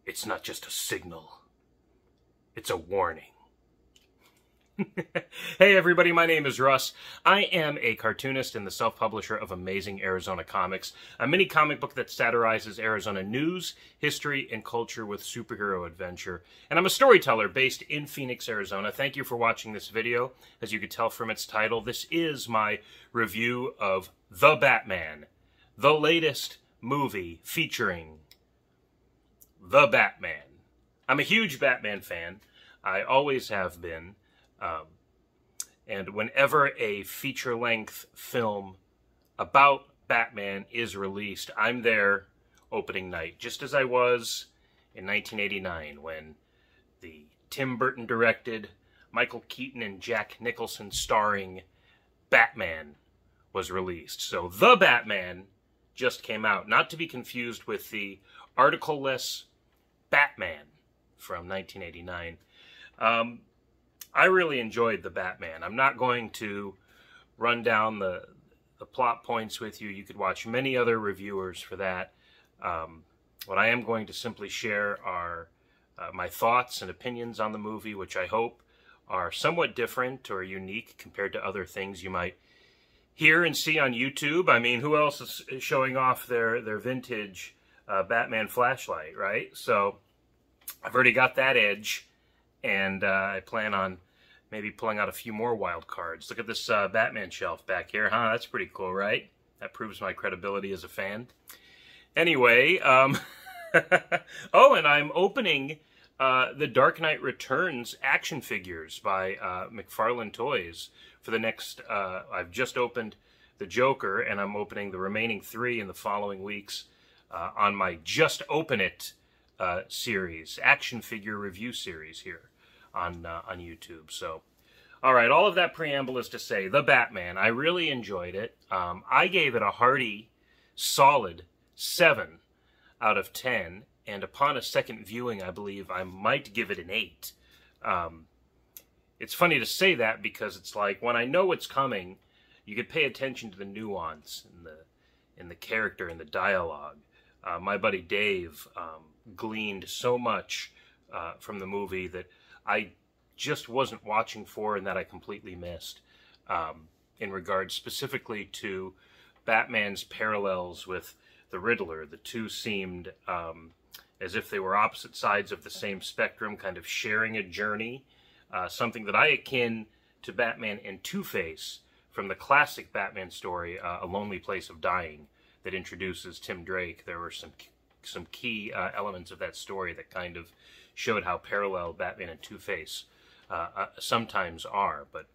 It's not just a signal. It's a warning. Hey everybody, my name is Russ. I am a cartoonist and the self-publisher of Amazing Arizona Comics, a mini comic book that satirizes Arizona news, history, and culture with superhero adventure. And I'm a storyteller based in Phoenix, Arizona. Thank you for watching this video. As you can tell from its title, this is my review of The Batman, the latest movie featuring The Batman. I'm a huge Batman fan. I always have been. And whenever a feature-length film about Batman is released, I'm there opening night, just as I was in 1989 when the Tim Burton directed, Michael Keaton and Jack Nicholson starring Batman was released. So The Batman just came out, not to be confused with the article-less Batman from 1989. I really enjoyed The Batman. I'm not going to run down the plot points with you. You could watch many other reviewers for that. What I am going to simply share are my thoughts and opinions on the movie, which I hope are somewhat different or unique compared to other things you might hear and see on YouTube. I mean, who else is showing off their vintage Batman flashlight, right? So I've already got that edge. And I plan on maybe pulling out a few more wild cards. Look at this Batman shelf back here, huh? That's pretty cool, right? That proves my credibility as a fan. Anyway, oh, and I'm opening the Dark Knight Returns action figures by McFarlane Toys for the next, I've just opened the Joker, and I'm opening the remaining 3 in the following weeks on my Just Open It series, action figure review series here on YouTube. So, all right, all of that preamble is to say, The Batman, I really enjoyed it. I gave it a hearty, solid 7 out of 10, and upon a second viewing, I believe I might give it an 8. It's funny to say that because it's like, when I know what's coming, you could pay attention to the nuance in the character and the dialogue. My buddy Dave gleaned so much from the movie that I just wasn't watching for and that I completely missed in regards specifically to Batman's parallels with the Riddler. The two seemed as if they were opposite sides of the same spectrum, kind of sharing a journey, something that I akin to Batman and Two-Face from the classic Batman story, A Lonely Place of Dying, that introduces Tim Drake. There were some key elements of that story that kind of showed how parallel Batman and Two-Face sometimes are. But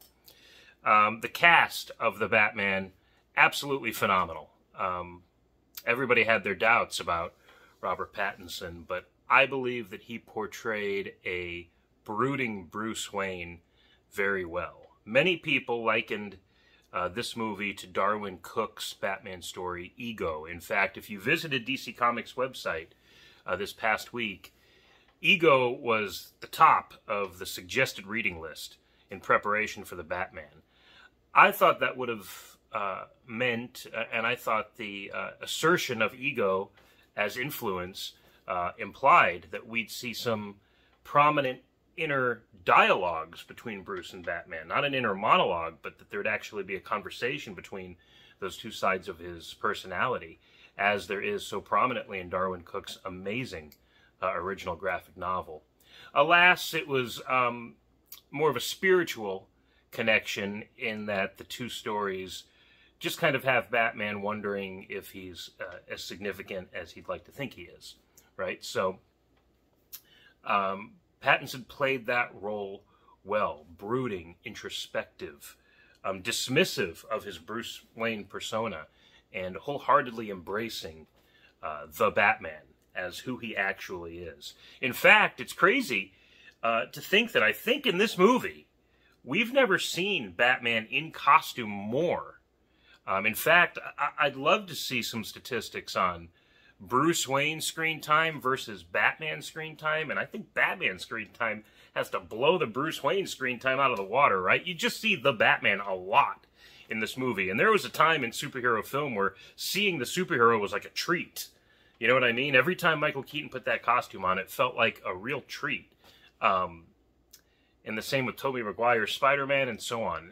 the cast of The Batman, absolutely phenomenal. Everybody had their doubts about Robert Pattinson, but I believe that he portrayed a brooding Bruce Wayne very well. Many people likened this movie to Darwin Cook's Batman story, Ego. In fact, if you visited DC Comics' website this past week, Ego was the top of the suggested reading list in preparation for The Batman. I thought that would have meant, and I thought the assertion of Ego as influence implied that we'd see some prominent inner dialogues between Bruce and Batman. Not an inner monologue, but that there'd actually be a conversation between those two sides of his personality, as there is so prominently in Darwin Cook's amazing original graphic novel. Alas, it was more of a spiritual connection in that the two stories just kind of have Batman wondering if he's as significant as he'd like to think he is, right? So, Pattinson played that role well, brooding, introspective, dismissive of his Bruce Wayne persona, and wholeheartedly embracing the Batman as who he actually is. In fact, it's crazy to think that I think in this movie, we've never seen Batman in costume more. In fact, I'd love to see some statistics on Bruce Wayne screen time versus Batman screen time, and I think Batman screen time has to blow the Bruce Wayne screen time out of the water, right? You just see the Batman a lot in this movie, and there was a time in superhero film where seeing the superhero was like a treat. You know what I mean? Every time Michael Keaton put that costume on, it felt like a real treat. And the same with Tobey Maguire's Spider-Man and so on.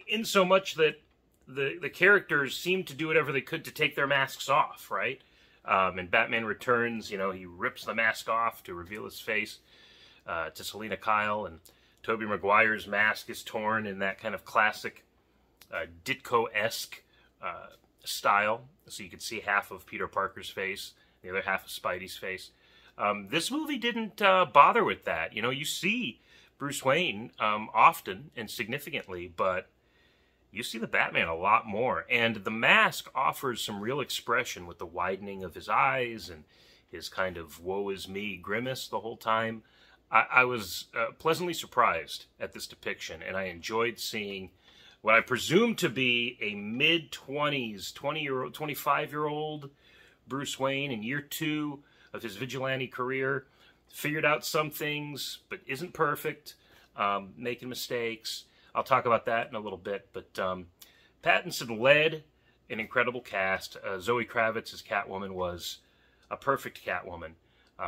In so much that the characters seemed to do whatever they could to take their masks off, right? In Batman Returns, you know, he rips the mask off to reveal his face to Selina Kyle, and Tobey Maguire's mask is torn in that kind of classic Ditko-esque style, so you could see half of Peter Parker's face, the other half of Spidey's face. This movie didn't bother with that. You know, you see Bruce Wayne often and significantly, but you see the Batman a lot more. And the mask offers some real expression with the widening of his eyes and his kind of woe is me grimace the whole time. I was pleasantly surprised at this depiction, and I enjoyed seeing what I presume to be a mid-20s, 20-year-old, 25-year-old Bruce Wayne in year 2 of his vigilante career. Figured out some things, but isn't perfect, making mistakes. I'll talk about that in a little bit, but Pattinson led an incredible cast. Zoe Kravitz as Catwoman was a perfect Catwoman.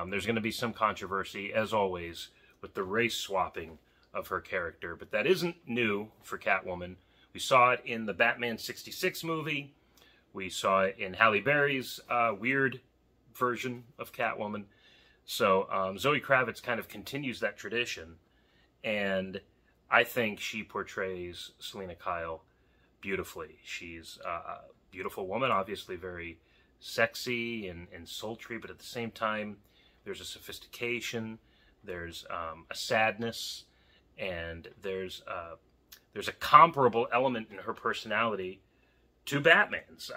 There's going to be some controversy, as always, with the race swapping of her character, but that isn't new for Catwoman. We saw it in the Batman '66 movie. We saw it in Halle Berry's weird version of Catwoman. So Zoe Kravitz kind of continues that tradition, and I think she portrays Selina Kyle beautifully. She's a beautiful woman, obviously very sexy and sultry, but at the same time, there's a sophistication, there's a sadness, and there's a comparable element in her personality to Batman's.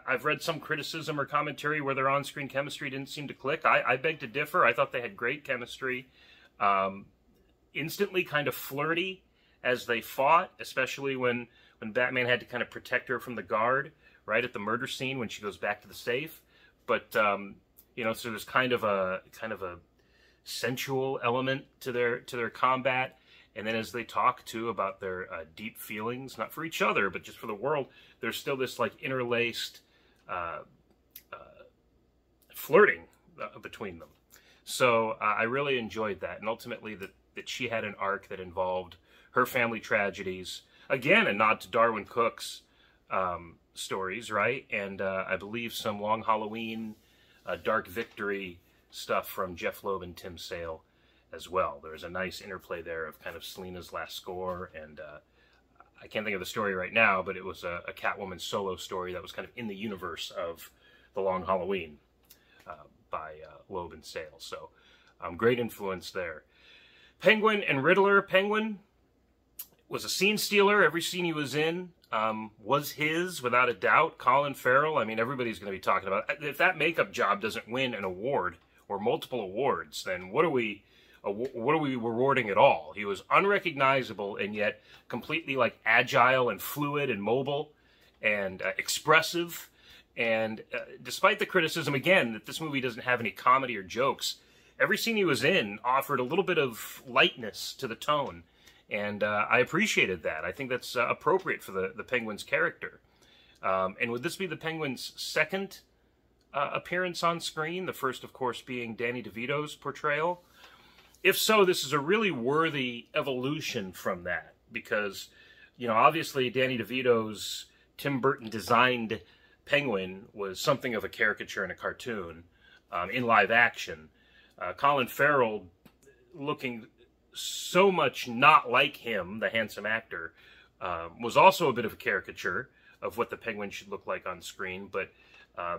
I've read some criticism or commentary where their on-screen chemistry didn't seem to click. I beg to differ. I thought they had great chemistry. Instantly kind of flirty as they fought, especially when Batman had to kind of protect her from the guard, right at the murder scene when she goes back to the safe. But you know, so there's kind of a sensual element to their combat. And then as they talk too about their deep feelings, not for each other but just for the world, there's still this like interlaced flirting between them. So I really enjoyed that, and ultimately that she had an arc that involved her family tragedies. Again, a nod to Darwin Cook's stories, right? And I believe some Long Halloween, Dark Victory stuff from Jeff Loeb and Tim Sale as well. There's a nice interplay there of kind of Selina's last score, and I can't think of the story right now, but it was a Catwoman solo story that was kind of in the universe of The Long Halloween by Loeb and Sale. So great influence there. Penguin and Riddler. Penguin was a scene stealer. Every scene he was in was his, without a doubt. Colin Farrell, I mean, everybody's going to be talking about it. If that makeup job doesn't win an award or multiple awards, then what are we rewarding at all? He was unrecognizable and yet completely like agile and fluid and mobile and expressive. And despite the criticism, again, that this movie doesn't have any comedy or jokes, every scene he was in offered a little bit of lightness to the tone. And I appreciated that. I think that's appropriate for the Penguin's character. And would this be the Penguin's second appearance on screen? The first, of course, being Danny DeVito's portrayal. If so, this is a really worthy evolution from that. Because, you know, obviously Danny DeVito's Tim Burton designed Penguin was something of a caricature in a cartoon in live action. Colin Farrell, looking so much not like him, the handsome actor, was also a bit of a caricature of what the Penguin should look like on screen. But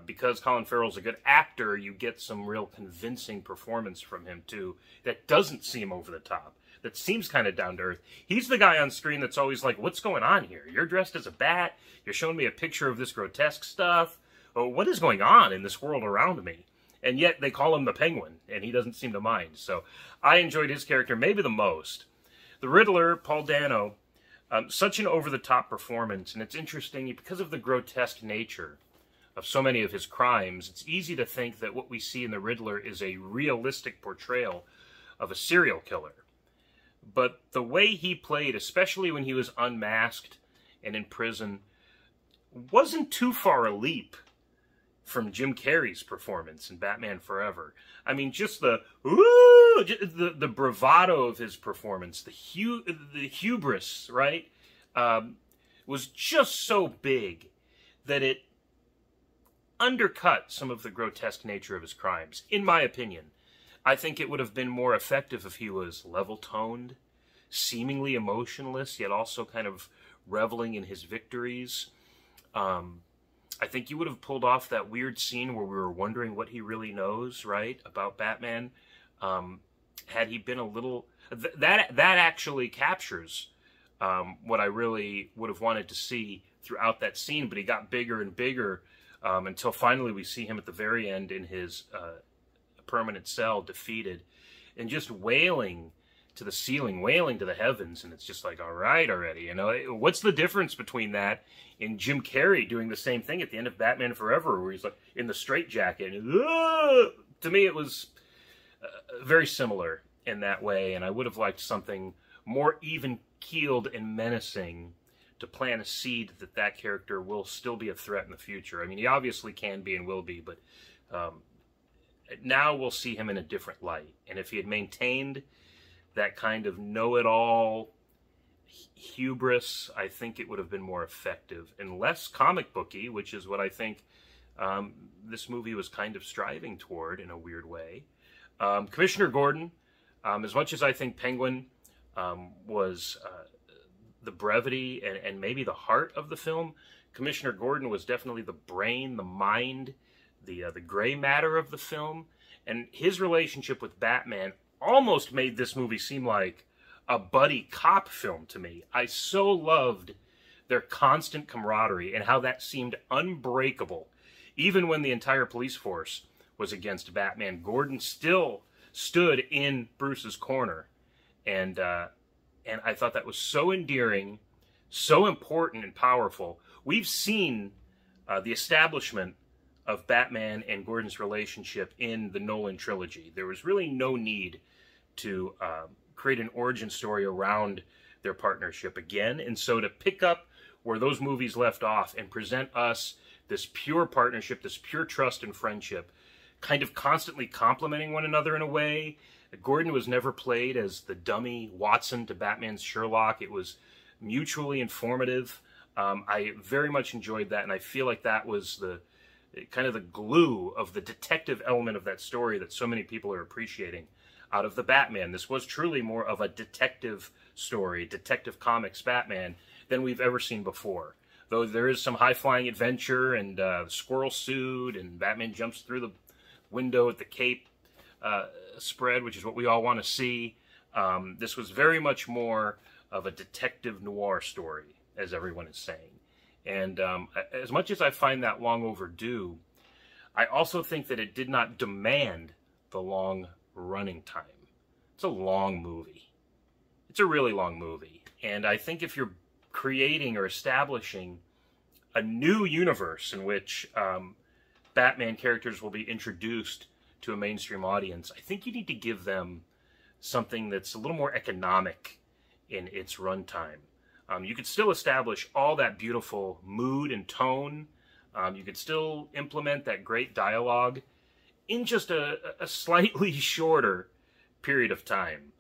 because Colin Farrell's a good actor, you get some real convincing performance from him, too, that doesn't seem over the top, that seems kind of down to earth. He's the guy on screen that's always like, what's going on here? You're dressed as a bat. You're showing me a picture of this grotesque stuff. Oh, what is going on in this world around me? And yet they call him the Penguin, and he doesn't seem to mind. So I enjoyed his character maybe the most. The Riddler, Paul Dano, such an over-the-top performance. And it's interesting, because of the grotesque nature of so many of his crimes, it's easy to think that what we see in the Riddler is a realistic portrayal of a serial killer. But the way he played, especially when he was unmasked and in prison, wasn't too far a leap from Jim Carrey's performance in Batman Forever. I mean, just the bravado of his performance, the hubris, right, was just so big that it undercut some of the grotesque nature of his crimes, in my opinion. I think it would have been more effective if he was level-toned, seemingly emotionless, yet also kind of reveling in his victories. I think you would have pulled off that weird scene where we were wondering what he really knows, right, about Batman. Had he been a little... That actually captures what I really would have wanted to see throughout that scene, but he got bigger and bigger until finally we see him at the very end in his permanent cell, defeated, and just wailing to the ceiling, wailing to the heavens, and it's just like, all right already, you know? What's the difference between that and Jim Carrey doing the same thing at the end of Batman Forever, where he's like in the straitjacket? To me, it was very similar in that way, and I would have liked something more even-keeled and menacing to plant a seed that that character will still be a threat in the future. I mean, he obviously can be and will be, but now we'll see him in a different light. And if he had maintained that kind of know-it-all hubris, I think it would have been more effective and less comic booky, which is what I think this movie was kind of striving toward in a weird way. Commissioner Gordon, as much as I think Penguin was the brevity and maybe the heart of the film, Commissioner Gordon was definitely the brain, the mind, the gray matter of the film. And his relationship with Batman almost made this movie seem like a buddy cop film to me. I so loved their constant camaraderie and how that seemed unbreakable. Even when the entire police force was against Batman, Gordon still stood in Bruce's corner. And I thought that was so endearing, so important and powerful. We've seen the establishment of Batman and Gordon's relationship in the Nolan trilogy. There was really no need to create an origin story around their partnership again. And so to pick up where those movies left off and present us this pure partnership, this pure trust and friendship, kind of constantly complementing one another in a way. Gordon was never played as the dummy Watson to Batman's Sherlock. It was mutually informative. I very much enjoyed that, and I feel like that was the kind of the glue of the detective element of that story that so many people are appreciating out of the Batman. This was truly more of a detective story, Detective Comics Batman, than we've ever seen before. Though there is some high-flying adventure and squirrel suit, and Batman jumps through the window at the Cape spread, which is what we all want to see. This was very much more of a detective noir story, as everyone is saying. And as much as I find that long overdue, I also think that it did not demand the long running time. It's a long movie. It's a really long movie. And I think if you're creating or establishing a new universe in which Batman characters will be introduced to a mainstream audience, I think you need to give them something that's a little more economic in its runtime. You could still establish all that beautiful mood and tone. You could still implement that great dialogue in just a slightly shorter period of time.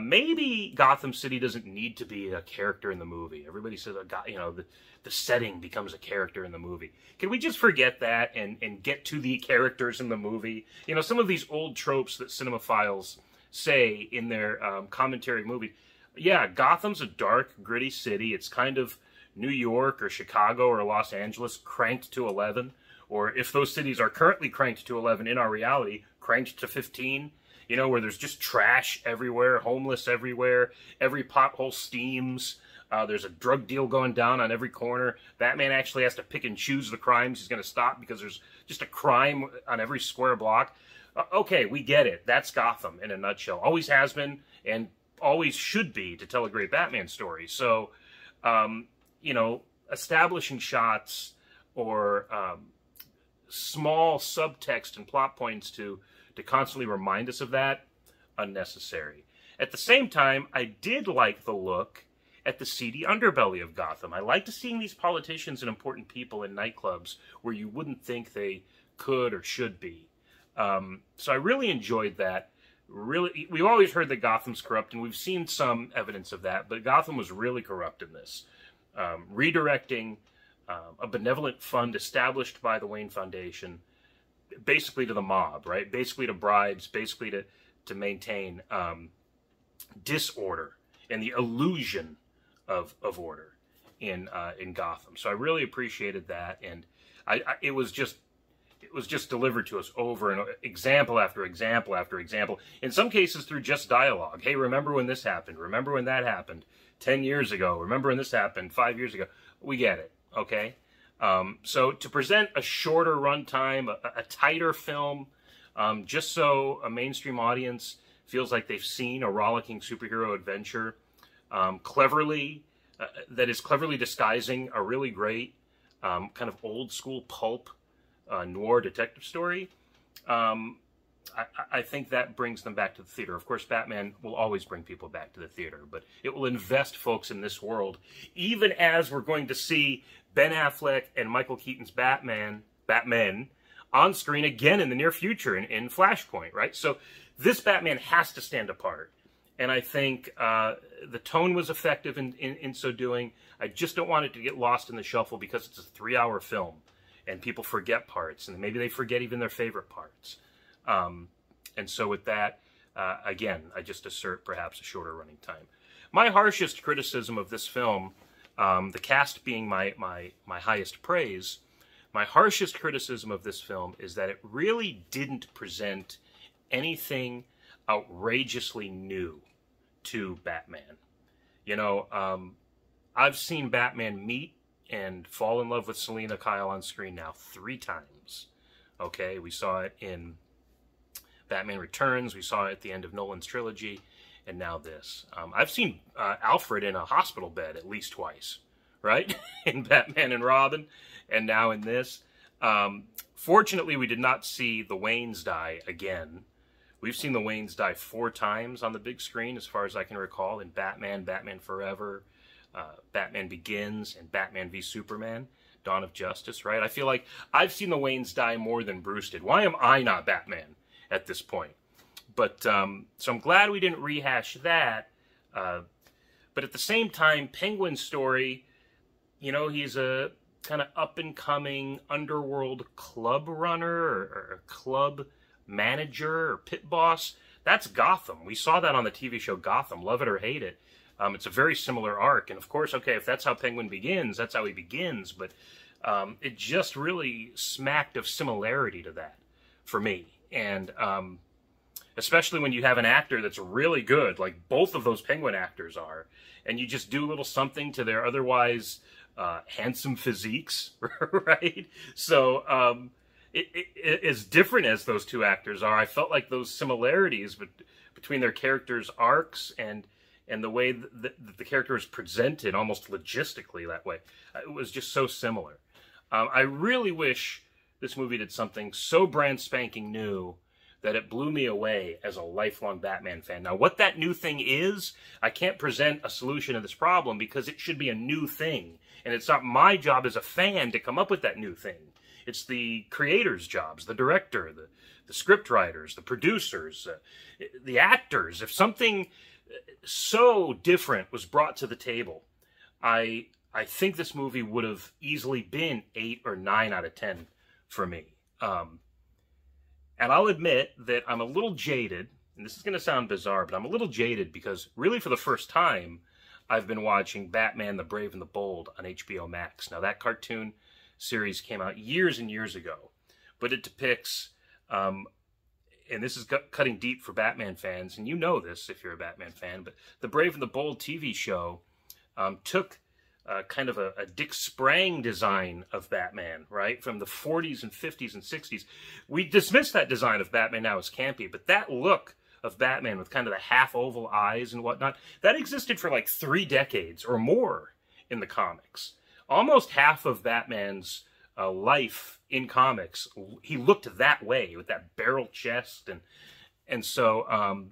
Maybe Gotham City doesn't need to be a character in the movie. Everybody says, you know, the setting becomes a character in the movie. Can we just forget that and get to the characters in the movie? You know, some of these old tropes that cinemaphiles say in their commentary movie. Yeah, Gotham's a dark, gritty city. It's kind of New York or Chicago or Los Angeles cranked to 11. Or if those cities are currently cranked to 11 in our reality, cranked to 15. You know, where there's just trash everywhere, homeless everywhere, every pothole steams. There's a drug deal going down on every corner. Batman actually has to pick and choose the crimes he's going to stop because there's just a crime on every square block. Okay, we get it. That's Gotham in a nutshell. Always has been and always should be to tell a great Batman story. So, you know, establishing shots or small subtext and plot points to constantly remind us of that, unnecessary. At the same time, I did like the look at the seedy underbelly of Gotham. I liked seeing these politicians and important people in nightclubs where you wouldn't think they could or should be. So I really enjoyed that. Really, we've always heard that Gotham's corrupt, and we've seen some evidence of that, but Gotham was really corrupt in this. Redirecting a benevolent fund established by the Wayne Foundation, basically to the mob, right? Basically to bribes, basically to maintain disorder and the illusion of order in Gotham. So I really appreciated that, and it was just delivered to us over and example after example after example. In some cases through just dialogue. Hey, remember when this happened? Remember when that happened 10 years ago? Remember when this happened 5 years ago? We get it, okay? So to present a shorter runtime, a tighter film, just so a mainstream audience feels like they've seen a rollicking superhero adventure, that is cleverly disguising a really great kind of old school pulp noir detective story. I think that brings them back to the theater. Of course, Batman will always bring people back to the theater, but it will invest folks in this world, even as we're going to see Ben Affleck and Michael Keaton's Batman on screen again in the near future in Flashpoint, right? So this Batman has to stand apart. And I think the tone was effective in so doing. I just don't want it to get lost in the shuffle because it's a 3-hour film and people forget parts, and maybe they forget even their favorite parts. And so with that, again, I just assert perhaps a shorter running time. My harshest criticism of this film, the cast being my highest praise, my harshest criticism of this film is that it really didn't present anything outrageously new to Batman. You know, I've seen Batman meet and fall in love with Selina Kyle on screen now 3 times. Okay, we saw it in Batman Returns, we saw it at the end of Nolan's trilogy, and now this. I've seen Alfred in a hospital bed at least twice, right? In Batman and Robin, and now in this. Fortunately, we did not see the Waynes die again. We've seen the Waynes die 4 times on the big screen, as far as I can recall, in Batman, Batman Forever, Batman Begins, and Batman v Superman, Dawn of Justice, right? I feel like I've seen the Waynes die more than Bruce did. Why am I not Batman at this point? But, so I'm glad we didn't rehash that. But at the same time, Penguin's story, you know, he's a kind of up-and-coming underworld club runner or club manager or pit boss. That's Gotham. We saw that on the TV show Gotham, love it or hate it. It's a very similar arc, and of course, okay, if that's how Penguin begins, that's how he begins, but it just really smacked of similarity to that for me. And especially when you have an actor that's really good, like both of those Penguin actors are, and you just do a little something to their otherwise handsome physiques, right? So as different as those 2 actors are, I felt like those similarities between their characters' arcs and the way that the character is presented almost logistically that way, it was just so similar. I really wish this movie did something so brand spanking new that it blew me away as a lifelong Batman fan. Now, what that new thing is, I can't present a solution to this problem because it should be a new thing. And it's not my job as a fan to come up with that new thing. It's the creator's jobs, the director, the script writers, the producers, the actors. If something so different was brought to the table, I think this movie would have easily been 8 or 9 out of 10 for me. And I'll admit that I'm a little jaded, and this is going to sound bizarre, but I'm a little jaded because really for the first time, I've been watching Batman the Brave and the Bold on HBO Max. Now, that cartoon series came out years and years ago, but it depicts, and this is cutting deep for Batman fans, and you know this if you're a Batman fan, but the Brave and the Bold TV show took kind of a Dick Sprang design of Batman, right? From the 40s and 50s and 60s. We dismiss that design of Batman now as campy, but that look of Batman with kind of the half-oval eyes and whatnot, that existed for like 3 decades or more in the comics. Almost half of Batman's life in comics, he looked that way with that barrel chest. And so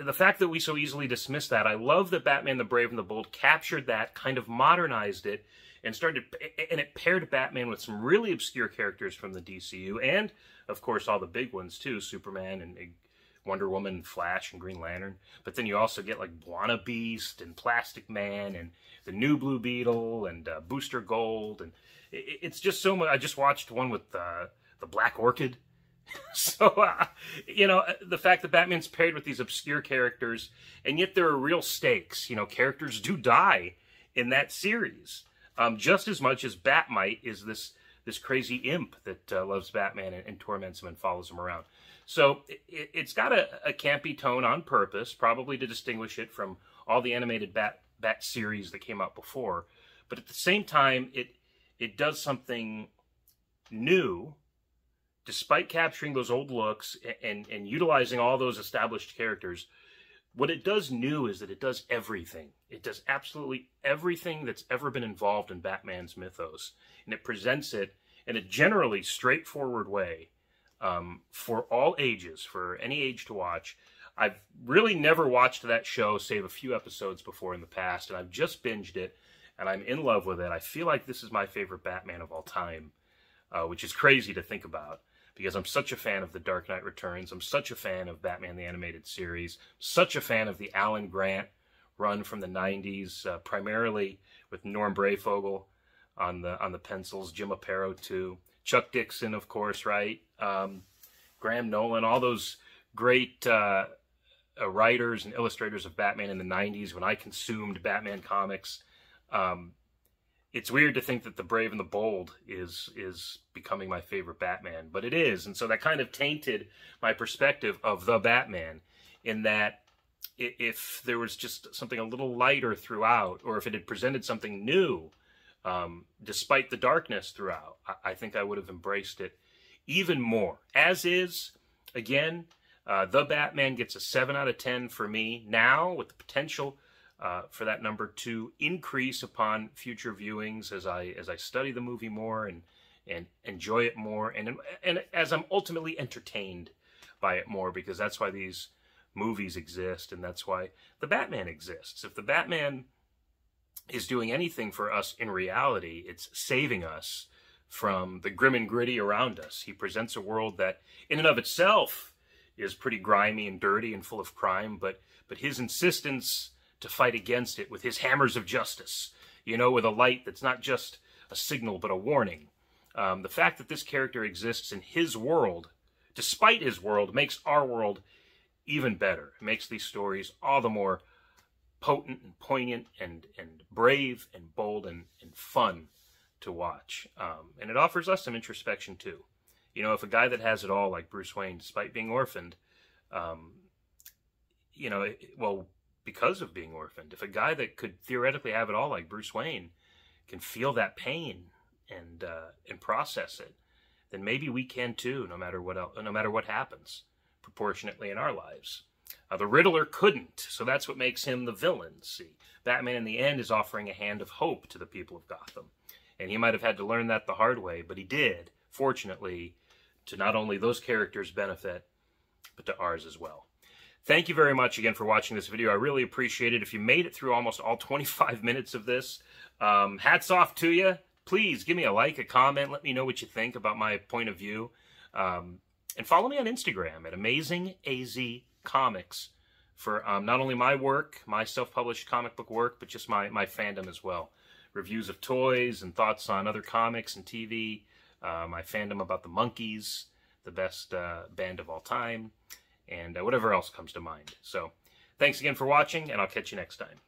the fact that we so easily dismiss that, I love that Batman the Brave and the Bold captured that, kind of modernized it, and it paired Batman with some really obscure characters from the DCU, and of course all the big ones too, Superman and Wonder Woman, Flash, and Green Lantern. But then you also get like Buona Beast and Plastic Man and the New Blue Beetle and Booster Gold, and it's just so much. I just watched one with the Black Orchid. So, you know, the fact that Batman's paired with these obscure characters, and yet there are real stakes. You know, characters do die in that series, just as much as Batmite is this crazy imp that loves Batman and torments him and follows him around. So it's got a campy tone on purpose, probably to distinguish it from all the animated Bat series that came out before. But at the same time, it does something new, despite capturing those old looks and utilizing all those established characters. What it does new is that it does everything. It does absolutely everything that's ever been involved in Batman's mythos. And it presents it in a generally straightforward way for all ages, for any age to watch. I've really never watched that show, save a few episodes before in the past, and I've just binged it, and I'm in love with it. I feel like this is my favorite Batman of all time, which is crazy to think about, because I'm such a fan of The Dark Knight Returns. I'm such a fan of Batman the Animated Series, such a fan of the Alan Grant run from the 90s, primarily with Norm Brayfogle on the pencils, Jim Aparo too, Chuck Dixon, of course, right? Graham Nolan, all those great writers and illustrators of Batman in the 90s when I consumed Batman comics. It's weird to think that The Brave and the Bold is becoming my favorite Batman, but it is. And so that kind of tainted my perspective of the Batman, in that if there was just something a little lighter throughout, or if it had presented something new, despite the darkness throughout, I think I would have embraced it even more. As is, again, The Batman gets a 7 out of 10 for me now, with the potential for that number to increase upon future viewings as I study the movie more and enjoy it more, and as I'm ultimately entertained by it more, because that's why these movies exist, and that's why the Batman exists. If the Batman is doing anything for us in reality, it's saving us from the grim and gritty around us. He presents a world that in and of itself is pretty grimy and dirty and full of crime, but his insistence to fight against it with his hammers of justice, you know, with a light that's not just a signal but a warning. The fact that this character exists in his world, despite his world, makes our world even better. It makes these stories all the more potent and poignant and brave and bold and fun to watch. And it offers us some introspection too. You know, if a guy that has it all, like Bruce Wayne, despite being orphaned, you know, well, because of being orphaned, if a guy that could theoretically have it all, like Bruce Wayne, can feel that pain and process it, then maybe we can too, no matter what happens, proportionately in our lives. The Riddler couldn't, so that's what makes him the villain. See, Batman in the end is offering a hand of hope to the people of Gotham. And he might have had to learn that the hard way, but he did, fortunately, to not only those characters' benefit, but to ours as well. Thank you very much again for watching this video. I really appreciate it. If you made it through almost all 25 minutes of this, hats off to you. Please give me a like, a comment, let me know what you think about my point of view. And follow me on Instagram at AmazingAZComics for not only my work, my self-published comic book work, but just my fandom as well. Reviews of toys and thoughts on other comics and TV, my fandom about the Monkees, the best band of all time, and whatever else comes to mind. So, thanks again for watching, and I'll catch you next time.